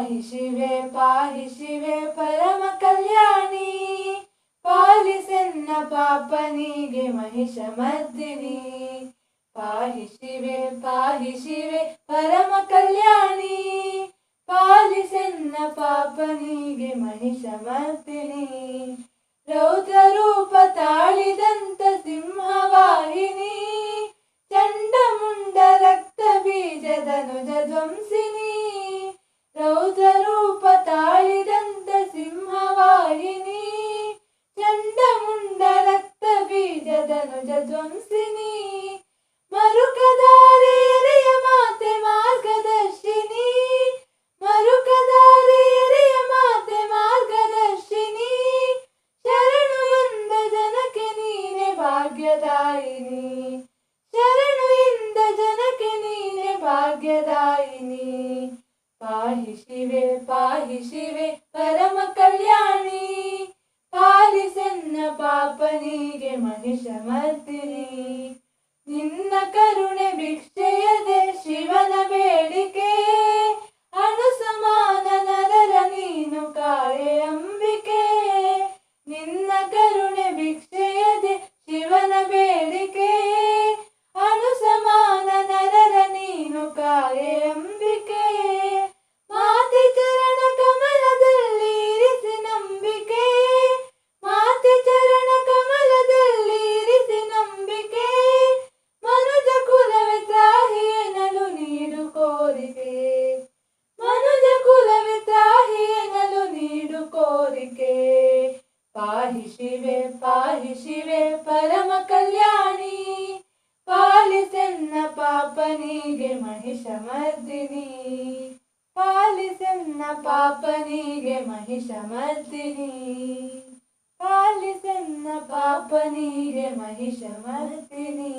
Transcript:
ಪಾಹಿ ಶಿವೆ ಪರಮ ಕಲ್ಯಾಣಿ, ಪಾಲಿಸೆನ್ನ ಪಾಪನಿಗೆ ಮಹಿಷ ಮರ್ದಿನಿ. ಪಾಹಿ ಶಿವೆ ಪರಮ ಕಲ್ಯಾಣಿ, ಪಾಲಿಸೆನ್ನ ಪಾಪನಿಗೆ ಮಹಿಷ ಮರ್ದಿನಿ. ರೌದ್ರ ರೂಪ ತಾಳಿದಂತ ಸಿಂಹವಾಹಿನಿ, ಚಂಡಮುಂಡ ರಕ್ತ ಬೀಜದನುಜ ಧ್ವಂಸಿನಿ. ರೌದ್ರ ರೂಪ ತಾಳಿದಂತ ಸಿಂಹವಾಹಿನಿ, ಚಂಡಮುಂಡ ರಕ್ತ ಬೀಜದನುಜ ಧ್ವಂಸಿನಿ. ಮರುಕದಾರೆಯರೆಯ ಮಾತೆ ಮಾರ್ಗದರ್ಶಿನಿ, ಮರುಕದಾರೆಯರೆಯ ಮಾತೆ ಮಾರ್ಗದರ್ಶಿನಿ. ಶರಣು ಎಂದ ಜನಕ್ಕೆ ನೀನೆ ಭಾಗ್ಯದಾಯಿನಿ, ಶರಣು ಎಂದ ಜನಕ್ಕೆ ನೀನೆ ಭಾಗ್ಯದಾಯಿನಿ. ಪಾಹಿ ಶಿವೆ ಪರಮ ಕಲ್ಯಾಣಿ, ಪಾಲಿಸೆನ್ನ ಪಾಪನಿಗೆ ಮಹಿಷ ಮರ್ದಿನಿ. ನಿನ್ನ ಕರುಣೆ ಭಿಕ್ಷೆಯದೆ ಶಿವನ ಬೇಡಿಕೆ, ಅಣು ಸಮಾನ ನರರ ನೀನು ಕಾಯೆ ಅಂಬಿಕೆ. ನಿನ್ನ ಕರುಣೆ ಭಿಕ್ಷೆಯದೆ ಶಿವನ ಬೇಡಿಕೆ, ಅಣು ಸಮಾನ ನರರ ನೀನು ಕಾಯೆ ಅಂಬಿಕೆ. ಮಾತೆ ಚರಣ ಕಮಲದಲ್ಲಿ ಇರಿಸಿ ನಂಬಿಕೆ, ಮಾತೆ ಚರಣ ಕಮಲದಲ್ಲಿ ಇರಿಸಿ ನಂಬಿಕೆ. ಮನುಜ ಕುಲವೇ ತ್ರಾಹಿ ಎನ್ನಲು ನೀಡು ಕೋರಿಕೆ, ಮನುಜ ಕುಲವೇ ತ್ರಾಹಿ ಎನ್ನಲು ನೀಡು ಕೋರಿಕೆ. ಪಾಹಿ ಶಿವೆ ಪರಮ ಕಲ್ಯಾಣಿ, ಪಾಲಿಸೆನ್ನ ಪಾಪನಿಗೆ ಮಹಿಷ ಮರ್ದಿನಿ. ಪಾಲಿಸೆನ್ನ ಪಾಪನಿಗೆ ಮಹಿಷ ಮರ್ದಿನಿ, ಪಾಲಿಸೆನ್ನ ಪಾಪನಿಗೆ ಮಹಿಷ ಮರ್ದಿನಿ.